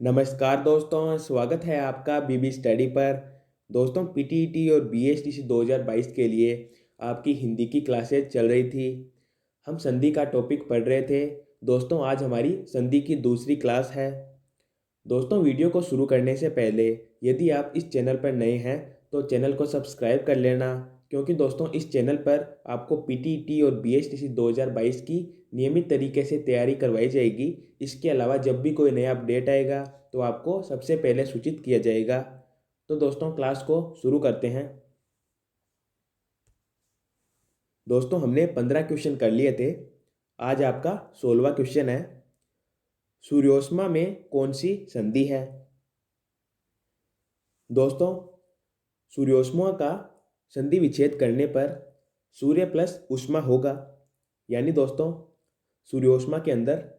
नमस्कार दोस्तों, स्वागत है आपका बीबी स्टडी पर। दोस्तों, पीटीईटी और बीएसटीसी 2022 के लिए आपकी हिंदी की क्लासेज चल रही थी। हम संधि का टॉपिक पढ़ रहे थे। दोस्तों, आज हमारी संधि की दूसरी क्लास है। दोस्तों, वीडियो को शुरू करने से पहले यदि आप इस चैनल पर नए हैं तो चैनल को सब्सक्राइब कर लेना, क्योंकि दोस्तों इस चैनल पर आपको पीटीईटी और बीएसटीसी 2022 की नियमित तरीके से तैयारी करवाई जाएगी। इसके अलावा जब भी कोई नया अपडेट आएगा तो आपको सबसे पहले सूचित किया जाएगा। तो दोस्तों, क्लास को शुरू करते हैं। दोस्तों, हमने 15 क्वेश्चन कर लिए थे। आज आपका 16वां क्वेश्चन है। सूर्योष्मा में कौन सी संधि है? दोस्तों, सूर्योष्मा का संधि विच्छेद करने पर सूर्य प्लस ऊष्मा होगा। यानी दोस्तों, सूर्योष्मा के अंदर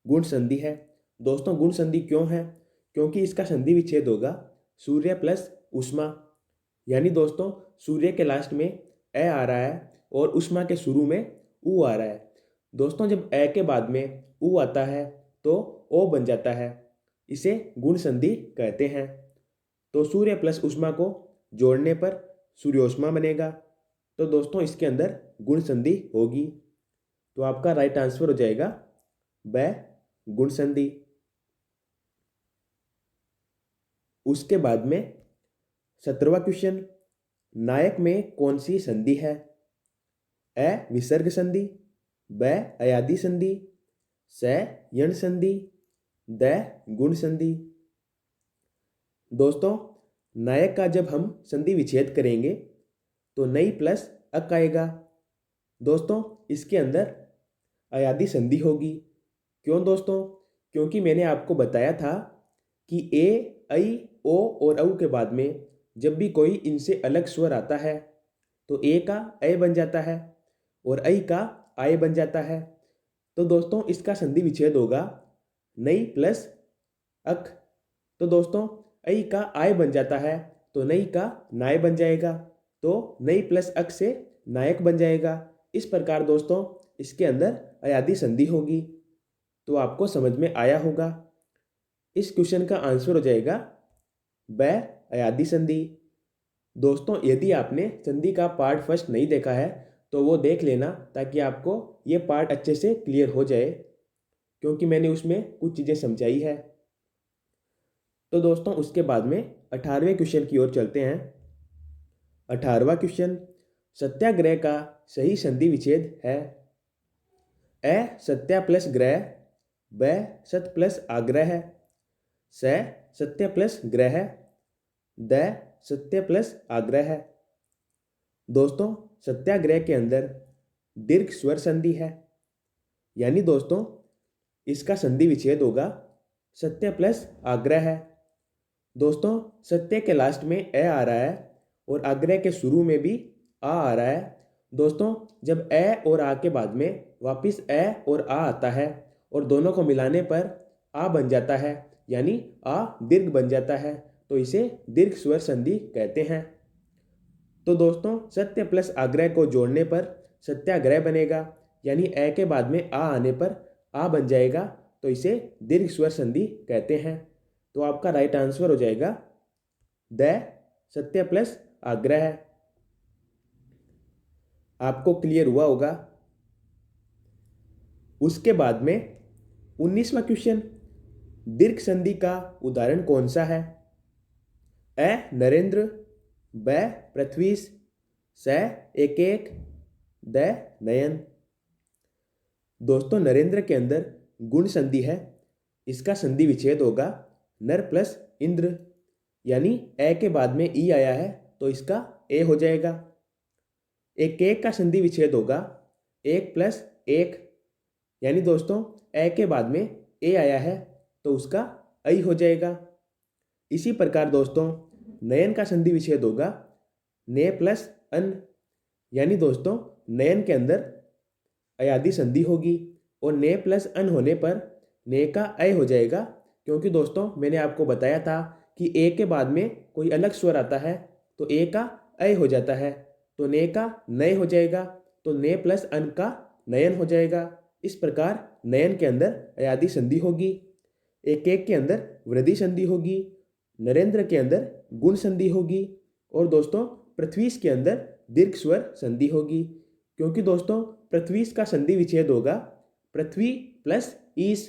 गुण संधि है। दोस्तों, गुण संधि क्यों है? क्योंकि इसका संधि विच्छेद होगा सूर्य प्लस ऊष्मा। यानी दोस्तों, सूर्य के लास्ट में ए आ रहा है और ऊष्मा के शुरू में ऊ आ रहा है। दोस्तों, जब ए के बाद में ऊ आता है तो ओ बन जाता है। इसे गुण संधि कहते हैं। तो सूर्य प्लस ऊष्मा को जोड़ने पर सूर्योष्मा बनेगा। तो दोस्तों, इसके अंदर गुण संधि होगी। तो आपका राइट आंसर हो जाएगा ब, गुण संधि। उसके बाद में 17वां क्वेश्चन। नायक में कौन सी संधि है? अ विसर्ग संधि, ब अयादि संधि, स यण संधि, द गुण संधि। दोस्तों, नायक का जब हम संधि विच्छेद करेंगे तो नई प्लस अक आएगा। दोस्तों, इसके अंदर अयादि संधि होगी। क्यों दोस्तों? क्योंकि मैंने आपको बताया था कि ए, ऐ, ओ और औ के बाद में जब भी कोई इनसे अलग स्वर आता है तो ए का ए बन जाता है और ऐ का आय बन जाता है। तो दोस्तों, इसका संधि विच्छेद होगा नई प्लस अक। तो दोस्तों, ऐ का आय बन जाता है तो नई का नाय बन जाएगा। तो नई प्लस अक से नायक बन जाएगा। इस प्रकार दोस्तों, इसके अंदर अयादि संधि होगी। तो आपको समझ में आया होगा। इस क्वेश्चन का आंसर हो जाएगा ब, अयादि संधि। दोस्तों, यदि आपने संधि का पार्ट फर्स्ट नहीं देखा है तो वो देख लेना, ताकि आपको ये पार्ट अच्छे से क्लियर हो जाए, क्योंकि मैंने उसमें कुछ चीज़ें समझाई है। तो दोस्तों, उसके बाद में 18वें क्वेश्चन की ओर चलते हैं। 18वां क्वेश्चन। सत्याग्रह का सही संधि विच्छेद है? अ सत्या प्लस ग्रह, ब सत प्लस आग्रह, स सत्य प्लस ग्रह, द सत्य प्लस आग्रह। दोस्तों, सत्याग्रह के अंदर दीर्घ स्वर संधि है। यानी दोस्तों, इसका संधि विच्छेद होगा सत्य प्लस आग्रह। दोस्तों, सत्य के लास्ट में ए आ रहा है और आग्रह के शुरू में भी आ रहा है। दोस्तों, जब ए और आ के बाद में वापिस ए और आ आता है और दोनों को मिलाने पर आ बन जाता है, यानी आ दीर्घ बन जाता है, तो इसे दीर्घ स्वर संधि कहते हैं। तो दोस्तों, सत्य प्लस आग्रह को जोड़ने पर सत्याग्रह बनेगा। यानी ए के बाद में आ आने पर आ बन जाएगा, तो इसे दीर्घ स्वर संधि कहते हैं। तो आपका राइट आंसर हो जाएगा द सत्य प्लस आग्रह। आपको क्लियर हुआ होगा। उसके बाद में 19वां क्वेश्चन। दीर्घ संधि का उदाहरण कौन सा है? अ नरेंद्र, ब पृथ्वीश, स एक एक, द नयन। दोस्तों, नरेंद्र के अंदर गुण संधि है। इसका संधि विच्छेद होगा नर प्लस इंद्र। यानी ए के बाद में ई आया है तो इसका ए हो जाएगा। एक एक का संधि विच्छेद होगा एक प्लस एक। यानी दोस्तों, ए के बाद में ए आया है तो उसका ऐ हो जाएगा। इसी प्रकार दोस्तों, नयन का संधि विच्छेद होगा ने प्लस अन। यानी दोस्तों, नयन के अंदर अयादि संधि होगी और ने प्लस अन होने पर ने का अय हो जाएगा। क्योंकि दोस्तों, मैंने आपको बताया था कि ए के बाद में कोई अलग स्वर आता है तो ए का अय हो जाता है, तो ने का नय हो जाएगा, तो ने प्लस अन का नयन हो जाएगा। इस प्रकार नयन के अंदर अयादि संधि होगी। एक एक के अंदर वृद्धि संधि होगी, नरेंद्र के अंदर गुण संधि होगी और दोस्तों पृथ्वीश के अंदर दीर्घ स्वर संधि होगी। क्योंकि दोस्तों पृथ्वीश का संधि विच्छेद होगा पृथ्वी प्लस ईश,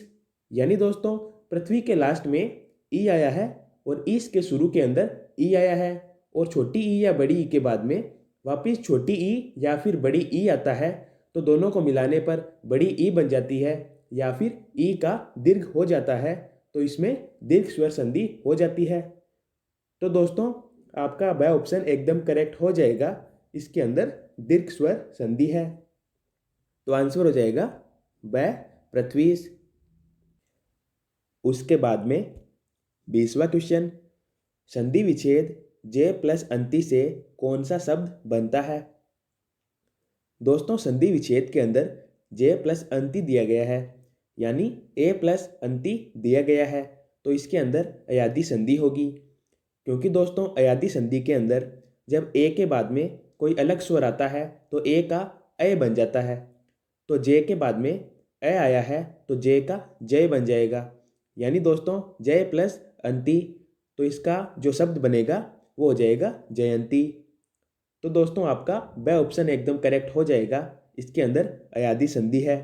यानी दोस्तों पृथ्वी के लास्ट में ई आया है और ईश के शुरू के अंदर ई आया है और छोटी ई या बड़ी ई के बाद में वापिस छोटी ई या फिर बड़ी ई आता है, तो दोनों को मिलाने पर बड़ी ई बन जाती है या फिर ई का दीर्घ हो जाता है, तो इसमें दीर्घ स्वर संधि हो जाती है। तो दोस्तों आपका ब ऑप्शन एकदम करेक्ट हो जाएगा, इसके अंदर दीर्घ स्वर संधि है। तो आंसर हो जाएगा ब पृथ्वीश। उसके बाद में 20वां क्वेश्चन, संधि विच्छेद जे प्लस अंति से कौन सा शब्द बनता है। दोस्तों संधि विच्छेद के अंदर जे प्लस अंति दिया गया है, यानी ए प्लस अंति दिया गया है, तो इसके अंदर अयादी संधि होगी। क्योंकि दोस्तों अयादी संधि के अंदर जब ए के बाद में कोई अलग स्वर आता है तो ए का ए बन जाता है, तो जे के बाद में ए आया है तो जे का जय बन जाएगा, यानी दोस्तों जय प्लस अंति, तो इसका जो शब्द बनेगा वो हो जाएगा जयंती। तो दोस्तों आपका ब ऑप्शन एकदम करेक्ट हो जाएगा, इसके अंदर अयादी संधि है।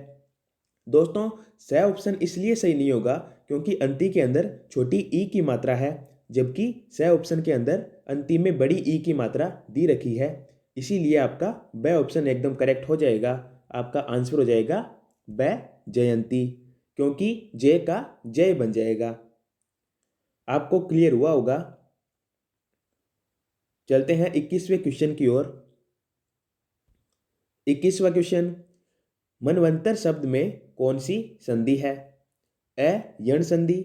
दोस्तों स ऑप्शन इसलिए सही नहीं होगा क्योंकि अंति के अंदर छोटी ई की मात्रा है, जबकि स ऑप्शन के अंदर अंति में बड़ी ई की मात्रा दी रखी है, इसीलिए आपका ब ऑप्शन एकदम करेक्ट हो जाएगा। आपका आंसर हो जाएगा ब जयंती, क्योंकि जय का जय बन जाएगा। आपको क्लियर हुआ होगा। चलते हैं 21वें क्वेश्चन की ओर। 21वां क्वेश्चन, मनवंतर शब्द में कौन सी संधि है। अ यण संधि,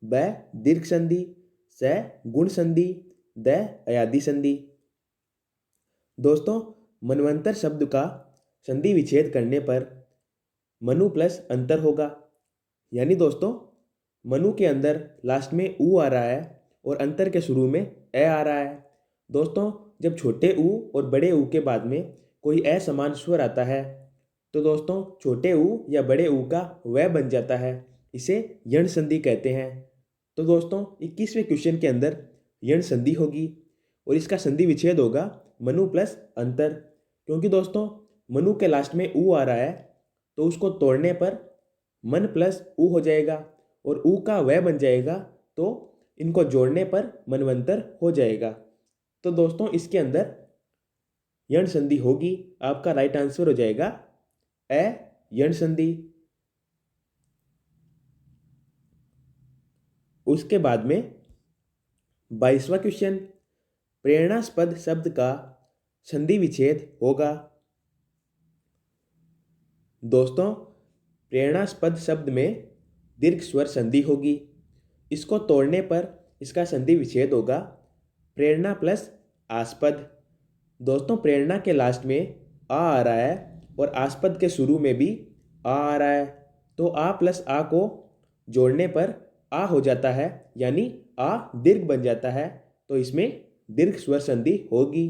ब दीर्घ संधि, स गुण संधि, द अयादी संधि। दोस्तों मनवंतर शब्द का संधि विच्छेद करने पर मनु प्लस अंतर होगा, यानी दोस्तों मनु के अंदर लास्ट में ऊ आ रहा है और अंतर के शुरू में ए आ रहा है। दोस्तों जब छोटे ऊ और बड़े ऊ के बाद में कोई असमान स्वर आता है तो दोस्तों छोटे ऊ या बड़े ऊ का वह बन जाता है, इसे यण संधि कहते हैं। तो दोस्तों 21वें क्वेश्चन के अंदर यण संधि होगी और इसका संधि विच्छेद होगा मनु प्लस अंतर, क्योंकि दोस्तों मनु के लास्ट में ऊ आ रहा है तो उसको तोड़ने पर मन प्लस ऊ हो जाएगा और ऊ का वह बन जाएगा, तो इनको जोड़ने पर मनवंतर हो जाएगा। तो दोस्तों इसके अंदर यण संधि होगी, आपका राइट आंसर हो जाएगा अ यण संधि। उसके बाद में 22वां क्वेश्चन, प्रेरणास्पद शब्द का संधि विच्छेद होगा। दोस्तों प्रेरणास्पद शब्द में दीर्घ स्वर संधि होगी, इसको तोड़ने पर इसका संधि विच्छेद होगा प्रेरणा प्लस आस्पद। दोस्तों प्रेरणा के लास्ट में आ रहा है और आस्पद के शुरू में भी आ रहा है, तो आ प्लस आ को जोड़ने पर आ हो जाता है, यानी आ दीर्घ बन जाता है, तो इसमें दीर्घ स्वर संधि होगी।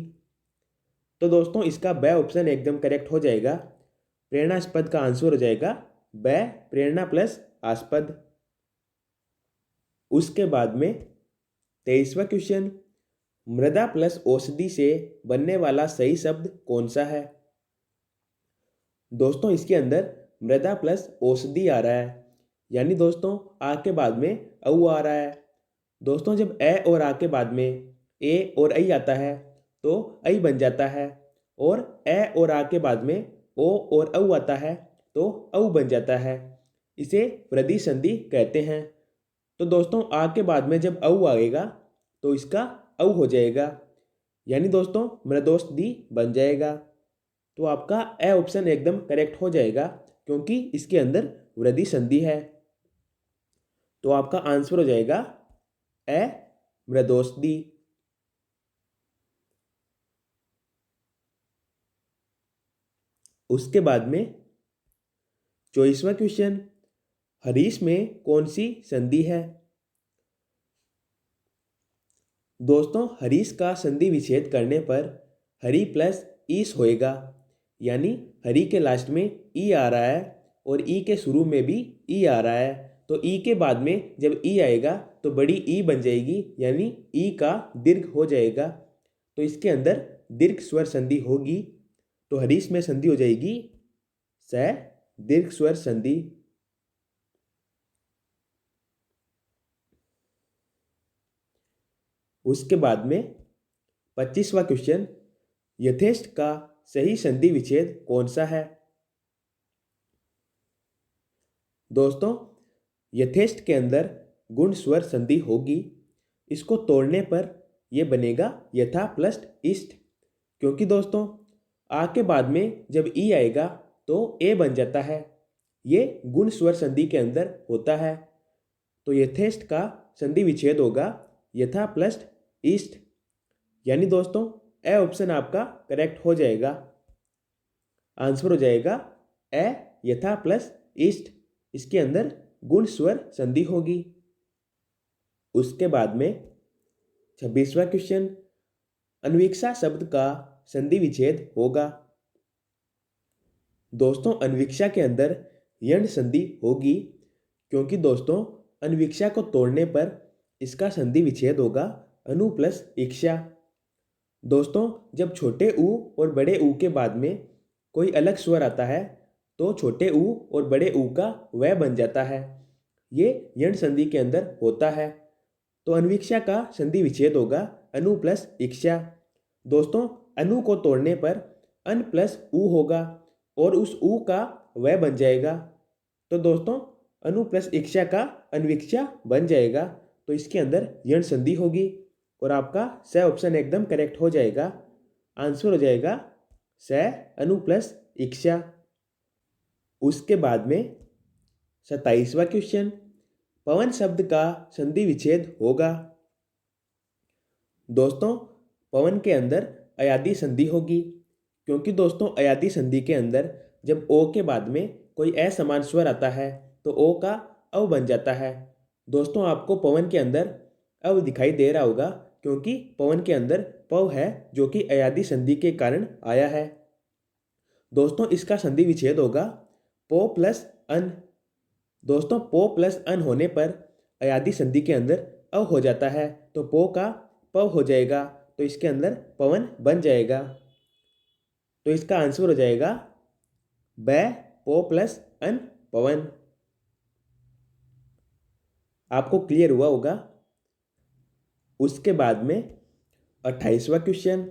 तो दोस्तों इसका ब ऑप्शन एकदम करेक्ट हो जाएगा, प्रेरणास्पद का आंसर हो जाएगा ब प्रेरणा प्लस आस्पद। उसके बाद में 23वां क्वेश्चन, मृदा प्लस औषधि से बनने वाला सही शब्द कौन सा है। दोस्तों इसके अंदर मृदा प्लस औषधि आ रहा है, यानी दोस्तों आ के बाद में औ आ रहा है। दोस्तों जब ए और आ के बाद में ए और ऐ आता है तो ऐ बन जाता है, और ए और आ के बाद में ओ और औ आता है तो औ बन जाता है, इसे वृद्धि संधि कहते हैं। तो दोस्तों आ के बाद में जब औ आएगा तो इसका औ हो जाएगा, यानी दोस्तों मृदौषधि बन जाएगा। तो आपका ए ऑप्शन एकदम करेक्ट हो जाएगा, क्योंकि इसके अंदर वृद्धि संधि है। तो आपका आंसर हो जाएगा ए मृदौषधि। उसके बाद में 24वां क्वेश्चन, हरीश में कौन सी संधि है। दोस्तों हरीश का संधि विच्छेद करने पर हरी प्लस ईस होएगा, यानी हरी के लास्ट में ई आ रहा है और ई के शुरू में भी ई आ रहा है, तो ई के बाद में जब ई आएगा तो बड़ी ई बन जाएगी, यानी ई का दीर्घ हो जाएगा। तो इसके अंदर दीर्घ स्वर संधि होगी, तो हरीश में संधि हो जाएगी स दीर्घ स्वर संधि। उसके बाद में 25वां क्वेश्चन, यथेष्ट का सही संधि विच्छेद कौन सा है? दोस्तों, यथेष्ट के अंदर गुण स्वर संधि होगी। इसको तोड़ने पर यह बनेगा यथा प्लस इष्ट, क्योंकि दोस्तों आ के बाद में जब ई आएगा तो ए बन जाता है। ये गुण स्वर संधि के अंदर होता है। तो यथेष्ट का संधि विच्छेद होगा यथा प्लस इष्ट, यानी दोस्तों ए ऑप्शन आपका करेक्ट हो जाएगा। आंसर हो जाएगा ए यथा प्लस इष्ट। इसके अंदर गुण स्वर संधि होगी। उसके बाद में 26वां क्वेश्चन, अन्वीक्षा शब्द का संधि विच्छेद होगा। दोस्तों, अन्वीक्षा के अंदर यण संधि होगी, क्योंकि दोस्तों अन्वीक्षा को तोड़ने पर इसका संधि विच्छेद होगा अनु प्लस इक्षा। दोस्तों, जब छोटे ऊ और बड़े ऊ के बाद में कोई अलग स्वर आता है तो छोटे ऊ और बड़े ऊ का वह बन जाता है। ये यण संधि के अंदर होता है। तो अन्वीक्षा का संधि विच्छेद होगा अनु प्लस इक्षा। दोस्तों, अनु को तोड़ने पर अन प्लस ऊ होगा और उस ऊ का वह बन जाएगा। तो दोस्तों अनु प्लस इक्षा का अन्वीक्षा बन जाएगा। तो इसके अंदर यण संधि होगी और आपका स ऑप्शन एकदम करेक्ट हो जाएगा। आंसर हो जाएगा स अनु प्लस इक्षा। उसके बाद में 27वां क्वेश्चन, पवन शब्द का संधि विच्छेद होगा। दोस्तों, पवन के अंदर अयादी संधि होगी, क्योंकि दोस्तों अयादी संधि के अंदर जब ओ के बाद में कोई असमान स्वर आता है तो ओ का अव बन जाता है। दोस्तों, आपको पवन के अंदर अव दिखाई दे रहा होगा, क्योंकि पवन के अंदर पव है जो कि अयादी संधि के कारण आया है। दोस्तों, इसका संधि विच्छेद होगा पो प्लस अन। दोस्तों, पो प्लस अन होने पर अयादी संधि के अंदर अव हो जाता है, तो पो का पव हो जाएगा। तो इसके अंदर पवन बन जाएगा। तो इसका आंसर हो जाएगा ब पो प्लस अन पवन। आपको क्लियर हुआ होगा। उसके बाद में 28वां क्वेश्चन,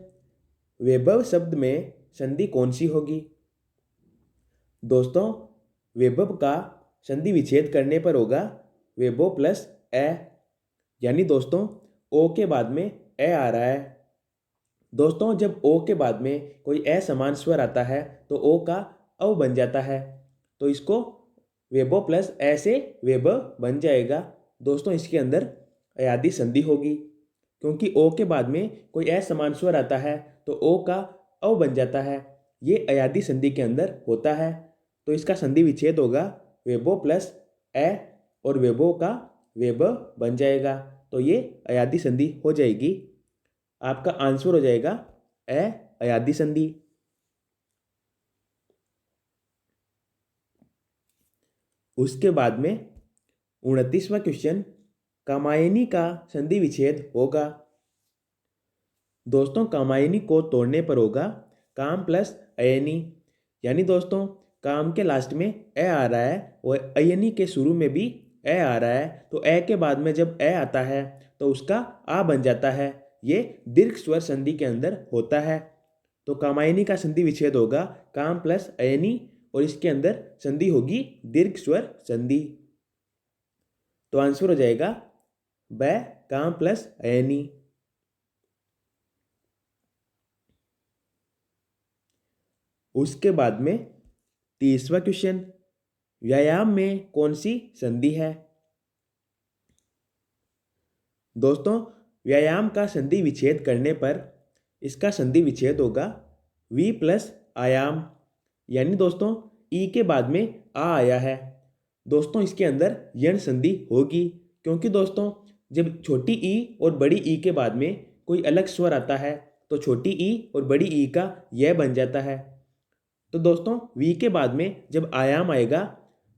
वैभव शब्द में संधि कौन सी होगी? दोस्तों, वैभव का संधि विच्छेद करने पर होगा वैभव प्लस ए, यानी दोस्तों ओ के बाद में ए आ रहा है। दोस्तों, जब ओ के बाद में कोई असमान स्वर आता है तो ओ का अव बन जाता है, तो इसको वैभव प्लस ए से वैभव बन जाएगा। दोस्तों, इसके अंदर अयादी संधि होगी, क्योंकि ओ के बाद में कोई असमान स्वर आता है तो ओ का अव बन जाता है। ये अयादी संधि के अंदर होता है। तो इसका संधि विच्छेद होगा वैभव प्लस ए और वैभव का वैभव बन जाएगा। तो ये अयादी संधि हो जाएगी। आपका आंसर हो जाएगा ए अयादी संधि। उसके बाद में 29वां क्वेश्चन, कामायनी का संधि विच्छेद होगा। दोस्तों, कामायनी को तोड़ने पर होगा काम प्लस अयनी, यानी दोस्तों काम के लास्ट में ए आ रहा है और अयनी के शुरू में भी ए आ रहा है। तो ए के बाद में जब ए आता है तो उसका आ बन जाता है। ये दीर्घ स्वर संधि के अंदर होता है। तो कामायनी का संधि विच्छेद होगा काम प्लस अयनी और इसके अंदर संधि होगी दीर्घ स्वर संधि। तो आंसर हो जाएगा ब काम प्लस अयनी। उसके बाद में 30वां क्वेश्चन, व्यायाम में कौन सी संधि है? दोस्तों, व्यायाम का संधि विच्छेद करने पर इसका संधि विच्छेद होगा वी प्लस आयाम, यानी दोस्तों ई के बाद में आ आया है। दोस्तों, इसके अंदर यण संधि होगी, क्योंकि दोस्तों जब छोटी ई और बड़ी ई के बाद में कोई अलग स्वर आता है तो छोटी ई और बड़ी ई का यह बन जाता है। तो दोस्तों वी के बाद में जब आयाम आएगा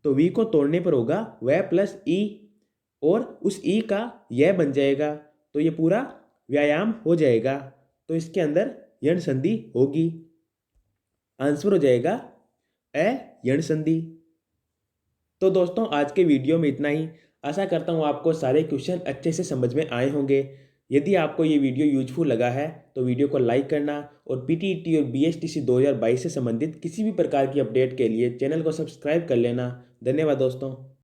तो वी को तोड़ने पर होगा वह प्लस ई, और उस ई का यह बन जाएगा, तो ये पूरा व्यायाम हो जाएगा। तो इसके अंदर यण संधि होगी। आंसर हो जाएगा ए यण संधि। तो दोस्तों आज के वीडियो में इतना ही। आशा करता हूँ आपको सारे क्वेश्चन अच्छे से समझ में आए होंगे। यदि आपको ये वीडियो यूजफुल लगा है तो वीडियो को लाइक करना, और पीटीईटी और बीएसटीसी 2022 से संबंधित किसी भी प्रकार की अपडेट के लिए चैनल को सब्सक्राइब कर लेना। धन्यवाद दोस्तों।